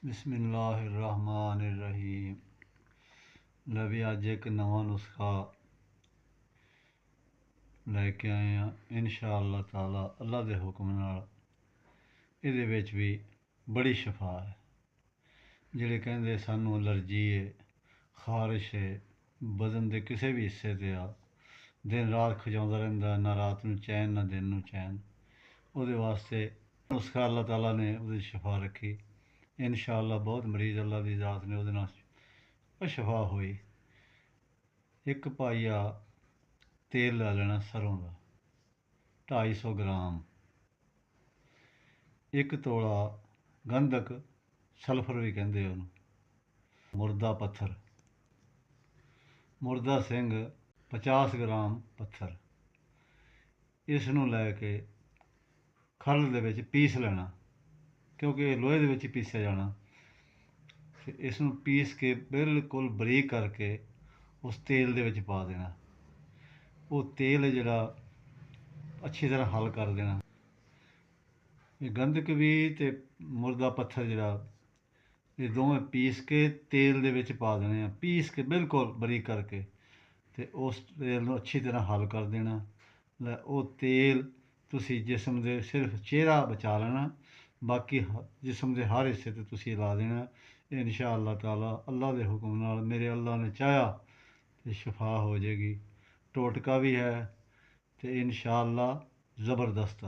बिस्मिल्लाहिर्रहमानिर्रहीम। भी अज एक नवा नुस्खा लैके आए हैं इंशाअल्लाह ताला अल्लाह के हुक्म नाल। इहदे विच भी बड़ी शफा है। जिहड़े कहंदे सानू एलर्जी है, खारिश है, बदन के किसी भी हिस्से ते आ, दिन रात खजाउंदा रहिंदा, ना रात नूं चैन ना दिन नूं चैन, उहदे वास्ते नुस्खा अल्लाह ताला ने उहदी शफा रखी। इंशाअल्लाह बहुत मरीज़ अल्लाह की ज़ात ने उहदे नाल शफा हुई। एक पाइया तेल लै लेना सरों का 250 ग्राम, एक तोला गंधक सल्फर भी कहते उन्होंने, मुर्दा पत्थर, मुर्दा सिंह 50 ग्राम पत्थर, इसनूं लैके खल दे विच पीस लेना, क्योंकि लोहे दे विच पीसिया जाना। इसनूं पीस के बिल्कुल बरीक करके उस तेल दे विच पा देना। वो तेल जिहड़ा अच्छी तरह हल कर देना। गंधक भी ते मुर्दा पत्थर जिहड़ा, ये दोवें पीस के तेल दे विच पा देने आ, पीस के बिल्कुल बरीक करके, ते उस तेल नूं अच्छी तरह हल कर देना। वो तेल तुसी जिसम दे सिर्फ चेहरा बचा लेना, बाकी जिसम के हर हिस्से ते तुसी ला देना। इंशाअल्लाह ताला अल्लाह के हुक्म नाल, मेरे अल्लाह ने चाहा तो शफा हो जाएगी। टोटका भी है तो इंशाअल्लाह ज़बरदस्त।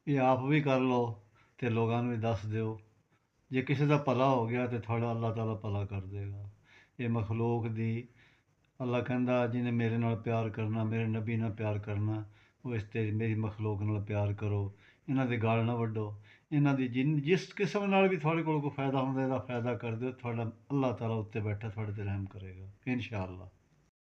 ये आप भी कर लो तो लोगों भी दस दिओ। जे किसी का भला हो गया तो थोड़ा अल्लाह ताला भला कर देगा। ये मखलूक दी अल्लाह कहंदा जिन्हें मेरे नाल प्यार करना, मेरे नबी नाल प्यार करना, वो इस ते मेरी मखलूक नाल प्यार करो। इन्हां दे गल ना वड्डो। इन्हां दी जिस किस्म नाल भी थोड़े कोल कोई फायदा होंदा, इहदा फायदा कर दिओ। थोड़ा अल्लाह ताला उत्ते बैठा थोड़े ते रहम करेगा इंशाअल्लाह।